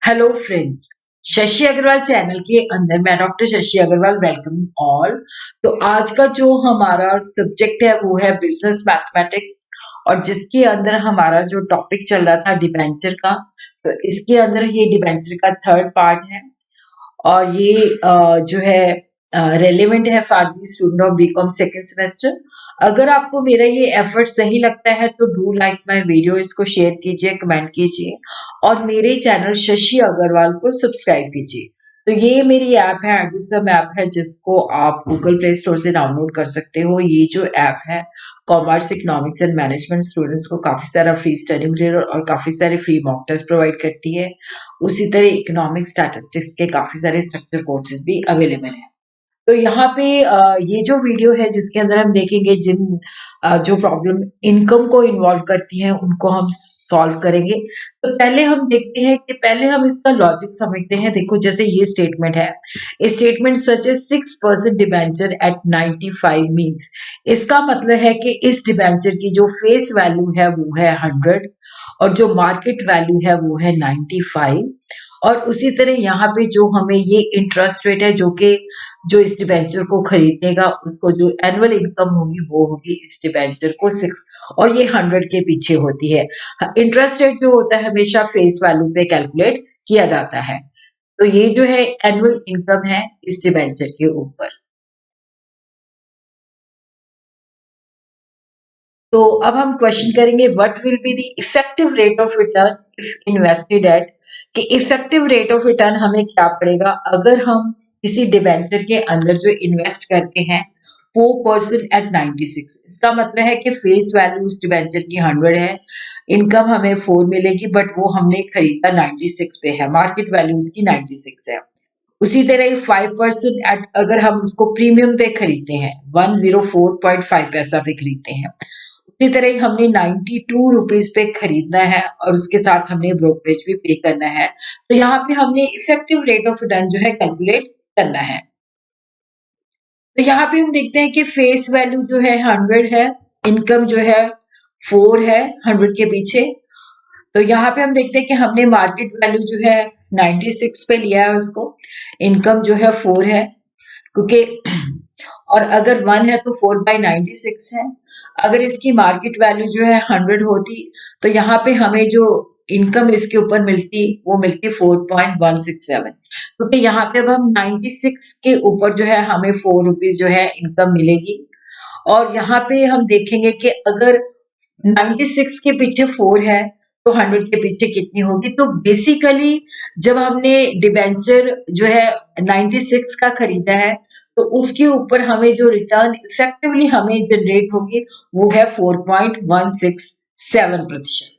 Hello friends. Shashi Agarwal channel के अंदर मैं doctor Shashi Agarwal welcome all. तो आज का जो हमारा सब्जेक्ट है वो है बिजनेस मैथमेटिक्स, और जिसके अंदर हमारा जो टॉपिक चल रहा था डिबेंचर का। तो इसके अंदर ये डिबेंचर का थर्ड पार्ट है, और ये जो है रेलेवेंट है for the student of BCom second semester. अगर आपको मेरा ये एफर्ट सही लगता है तो डू लाइक माय वीडियो, इसको शेयर कीजिए, कमेंट कीजिए, और मेरे चैनल शशि अग्रवाल को सब्सक्राइब कीजिए। तो ये मेरी ऐप है, एडुसम ऐप है, जिसको आप गूगल प्ले स्टोर से डाउनलोड कर सकते हो। ये जो ऐप है commerce, economics and management students को काफी सारा फ्री स्टडी मटेरियल और काफी सारे फ्री मॉक टेस्ट प्रोवाइड करती है। उसी तरह इकोनॉमिक स्टैटिस्टिक्स के काफी सारे स्ट्रक्चर कोर्सेज भी अवेलेबल हैं। तो यहाँ पे ये जो वीडियो है जिसके अंदर हम देखेंगे जिन जो प्रॉब्लम इनकम को इन्वॉल्व करती हैं उनको हम सॉल्व करेंगे। तो पहले हम देखते हैं कि पहले हम इसका लॉजिक समझते हैं। देखो, जैसे ये स्टेटमेंट है, स्टेटमेंट सच ए 6% डिबेंचर एट 95 मीन्स, इसका मतलब है कि इस डिबेंचर की जो फेस वैल्यू है वो है 100, और जो मार्केट वैल्यू है वो है 95। और उसी तरह यहाँ पे जो हमें ये इंटरेस्ट रेट है, जो कि जो इस डिबेंचर को खरीदेगा उसको जो एनुअल इनकम होगी वो होगी इस डिबेंचर को 6, और ये 100 के पीछे होती है। इंटरेस्ट रेट जो होता है हमेशा फेस वैल्यू पे कैलकुलेट किया जाता है। तो ये जो है एनुअल इनकम है इस डिबेंचर के ऊपर। तो अब हम क्वेश्चन करेंगे, what will be the effective rate of return if invested at, कि इफेक्टिव रेट ऑफ रिटर्न हमें क्या पड़ेगा अगर हम किसी डिबेंचर के अंदर जो इन्वेस्ट करते हैं 4% एट 96। इसका मतलब है कि फेस वैल्यू उस डिबेंचर की 100 है, इनकम हमें 4 मिलेगी, बट वो हमने खरीदा 96 पे है, मार्केट वैल्यू उसकी 96 है। उसी तरह 5% एट, अगर हम उसको प्रीमियम पे खरीदते हैं 104.5 पैसा पे खरीदते हैं, उसी तरह हमने 92 रुपीज पे खरीदना है, और उसके साथ हमने ब्रोकरेज भी पे करना है। तो यहाँ पे हमने इफेक्टिव रेट ऑफ रिटर्न जो है कैलकुलेट करना है। तो यहाँ पे हम देखते हैं कि फेस वैल्यू जो है 100 है, इनकम जो है 4 है 100 के पीछे। तो यहाँ पे हम देखते हैं कि हमने मार्केट वैल्यू जो है 96 पे लिया है उसको, इनकम जो है 4 है, क्योंकि और अगर 1 है तो 4/96 है। अगर इसकी मार्केट वैल्यू जो है 100 होती तो यहाँ पे हमें जो इनकम इसके ऊपर मिलती वो मिलती 4.167, क्योंकि यहाँ पे अब हम 96 के ऊपर जो है हमें 4 रुपीज जो है इनकम मिलेगी। और यहाँ पे हम देखेंगे कि अगर 96 के पीछे 4 है तो 100 के पीछे कितनी होगी। तो बेसिकली जब हमने डिबेंचर जो है 96 का खरीदा है तो उसके ऊपर हमें जो रिटर्न इफेक्टिवली हमें जनरेट होगी वो है 4.167%।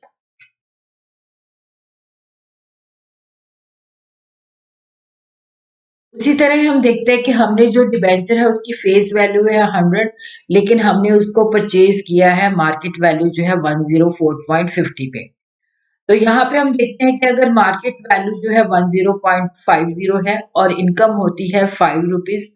उसी तरह हम देखते हैं कि हमने जो डिबेंचर है उसकी फेस वैल्यू है 100, लेकिन हमने उसको परचेज किया है मार्केट वैल्यू जो है 104.50 पे। तो यहाँ पे हम देखते हैं कि अगर मार्केट वैल्यू जो है 10.50 है और इनकम होती है 5 रुपीज,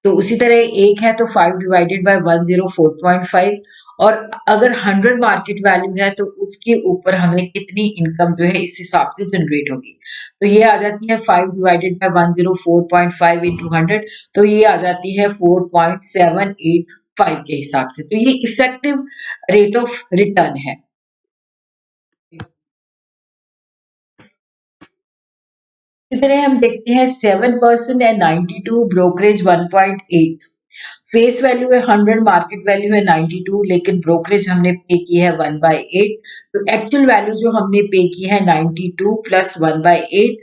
तो उसी तरह एक है तो 5 डिवाइडेड बाय 104.5, और अगर 100 मार्केट वैल्यू है तो उसके ऊपर हमें कितनी इनकम जो है इस हिसाब से जनरेट होगी। तो ये आ जाती है 5 डिवाइडेड बाय 104.5 इंटू 100, तो ये आ जाती है 4.785 के हिसाब से। तो ये इफेक्टिव रेट ऑफ रिटर्न है। इसी तरह हम देखते हैं 7% है 92, ब्रोकरेज 1.8, फेस वैल्यू है 100, मार्केट वैल्यू है 92, लेकिन ब्रोकरेज हमने पे की है 1/8। तो एक्चुअल वैल्यू जो हमने पे की है 92 प्लस 1/8,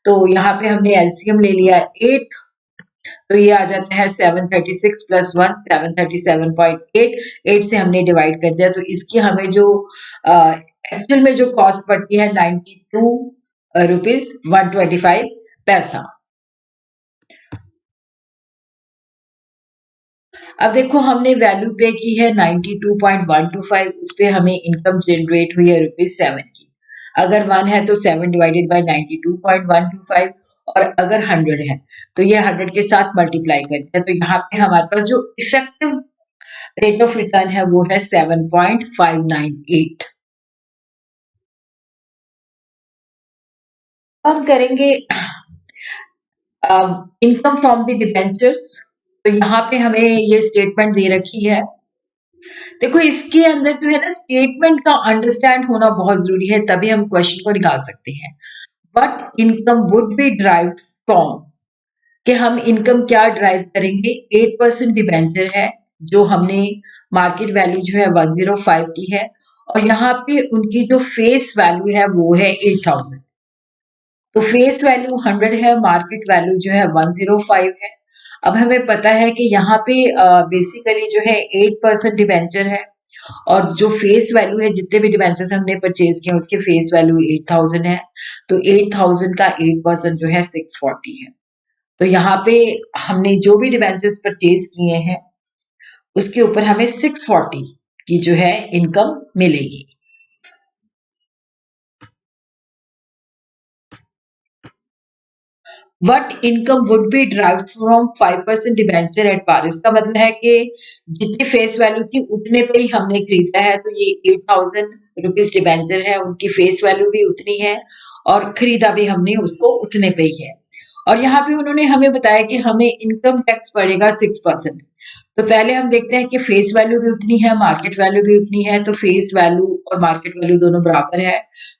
तो यहाँ पे हमने एलसीएम ले लिया 8, तो ये आ जाता है 736 प्लस 1 737.8, 8 से हमने डिवाइड कर दिया, तो इसकी हमें जो एक्चुअल में जो कॉस्ट पड़ती है 92 रुपीज 125 पैसा। अब देखो, हमने वैल्यू पे की है 92.125, उस पे हमें इनकम जनरेट हुई है ₹7 की। अगर 1 है तो 7 डिवाइडेड बाय 92.125, और अगर 100 है तो ये 100 के साथ मल्टीप्लाई करते हैं, तो यहाँ पे हमारे पास जो इफेक्टिव रेट ऑफ रिटर्न है वो है 7.598। हम करेंगे इनकम फ्रॉम द डिबेंचर्स। तो यहाँ पे हमें ये स्टेटमेंट दे रखी है। देखो इसके अंदर जो है ना स्टेटमेंट का अंडरस्टैंड होना बहुत जरूरी है, तभी हम क्वेश्चन को निकाल सकते हैं। But income would be drive from, कि हम इनकम क्या ड्राइव करेंगे, 8% डिबेंचर है जो हमने मार्केट वैल्यू जो है 105 की है, और यहाँ पे उनकी जो फेस वैल्यू है वो है 8000। तो फेस वैल्यू 100 है, मार्केट वैल्यू जो है 105 है। अब हमें पता है कि यहाँ पे बेसिकली जो है 8% डिबेंचर है, और जो फेस वैल्यू है जितने भी डिबेंचर्स हमने परचेज किए उसके फेस वैल्यू 8000 है। तो 8000 का 8% जो है 640 है। तो यहाँ पे हमने जो भी डिबेंचर्स परचेज किए हैं उसके ऊपर हमें 640 की जो है इनकम मिलेगी। What income would be drive from 5% debenture at par. इसका मतलब है कि जितनी फेस वैल्यू थी उतने पे ही हमने खरीदा है, तो ये 8000 रुपीज डिबेंचर है, उनकी फेस वैल्यू भी उतनी है और खरीदा भी हमने उसको उतने पे ही है। और यहाँ पे उन्होंने हमें बताया कि हमें इनकम टैक्स पड़ेगा 6%। तो पहले हम देखते हैं कि फेस वैल्यू भी उतनी है, मार्केट वैल्यू भी उतनी है, तो फेस वैल्यू और मार्केट वैल्यू दोनों बराबर है।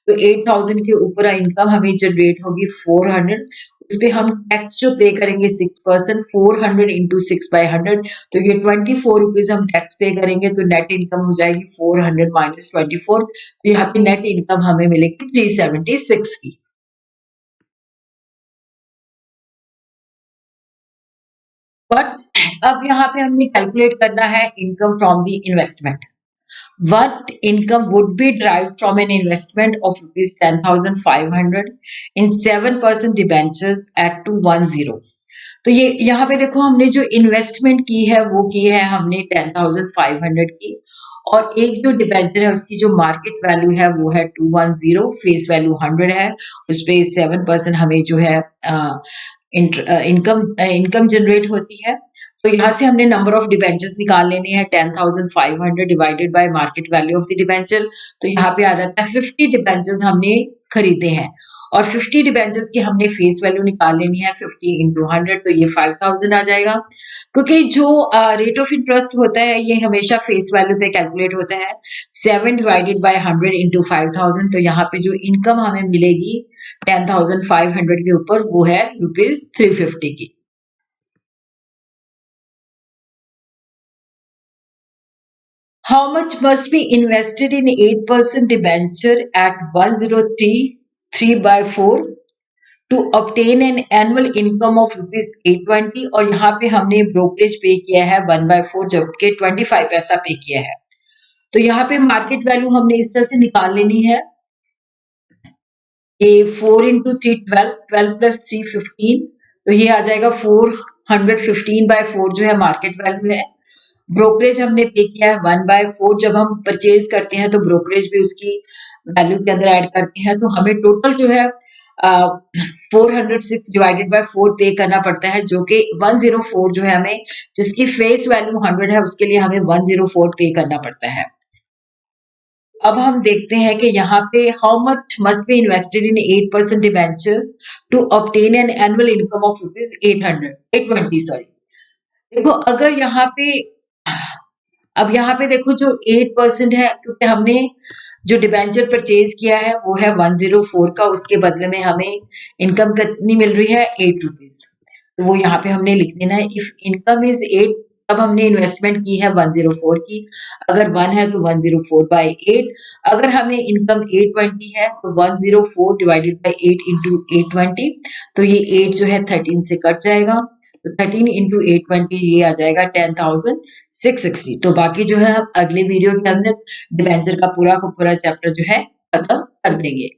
तो 8000 के ऊपर इनकम हमें जनरेट होगी 400। उस पे हम टैक्स जो पे करेंगे 6%, 400 इंटू 6/100, तो ये 24 रुपीज हम टैक्स पे करेंगे। तो नेट इनकम हो जाएगी 400 माइनस 24। तो यहाँ पे नेट इनकम हमें मिलेगी 376 की। बट अब यहाँ पे हमने कैलकुलेट करना है income from the investment. What income would be derived from an investment of rupees 10,500 in 7% debentures at 210? तो ये यहाँ पे देखो हमने जो इन्वेस्टमेंट की है वो की है हमने 10,500 की, और एक जो डिबेंचर है उसकी जो मार्केट वैल्यू है वो है 210, फेस वैल्यू 100 है, उस पे 7% हमें जो है इनकम जनरेट होती है। तो यहाँ से हमने नंबर ऑफ डिबेंचर्स निकाल लेने हैं, 10,500 divided by market value of the debenture. तो यहाँ पे आ जाता है 50 डिबेंचर्स हमने खरीदे हैं, और 50 डिबेंचर्स की हमने फेस वैल्यू निकाल लेनी है 50 इंटू 100, तो ये 5000 आ जाएगा। क्योंकि जो रेट ऑफ इंटरेस्ट होता है ये हमेशा फेस वैल्यू पे कैलकुलेट होता है। 7 डिवाइडेड बाय 100 इंटू 5000, तो यहाँ पे जो इनकम हमें मिलेगी 10,500 के ऊपर वो है रुपीज 350 की। How much must be invested in 8% debenture at 1033/4 to obtain an annual income of rupees 820? और यहाँ पे हमने ब्रोकरेज पे किया है 1/4, जबकि 25 पैसा पे किया है। तो यहाँ पे मार्केट वैल्यू हमने इस तरह से निकाल लेनी है, ए 4 इंटू 3 12, 12 प्लस 3 15, तो ये आ जाएगा 415/4 जो है मार्केट वैल्यू है। ब्रोकरेज हमने पे किया है 1/4, जब हम परचेज करते हैं तो ब्रोकरेज भी उसकी वैल्यू के अंदर ऐड करते हैं, तो हमें टोटल जो है 406 डिवाइडेड बाय 4 पे करना पड़ता है, जो कि 104 जो है हमें, जिसकी फेस वैल्यू 100 है उसके लिए हमें 104 पे करना पड़ता है। अब हम देखते हैं कि यहाँ पे how much must be invested in 8% debenture to obtain an annual income of rupees 820, sorry. देखो अगर यहाँ पे, अब यहाँ पे देखो जो 8% है, क्योंकि हमने जो डिबेंचर परचेज किया है वो है 104 का, उसके बदले में हमें इनकम कितनी मिल रही है 8 रुपीज। तो वो यहाँ पे हमने लिख देना है, इफ इनकम इज 8, अब हमने इन्वेस्टमेंट की है 104 की, अगर 1 है तो 104/8, अगर हमें इनकम 820 है तो 104 डिवाइडेड बाई 8 इंटू 820, तो ये 8 जो है 13 से कट जाएगा, तो 13 इंटू 820 ये आ जाएगा 10,660। तो बाकी जो है हम अगले वीडियो के अंदर डिबेंचर का पूरा चैप्टर जो है खत्म कर देंगे।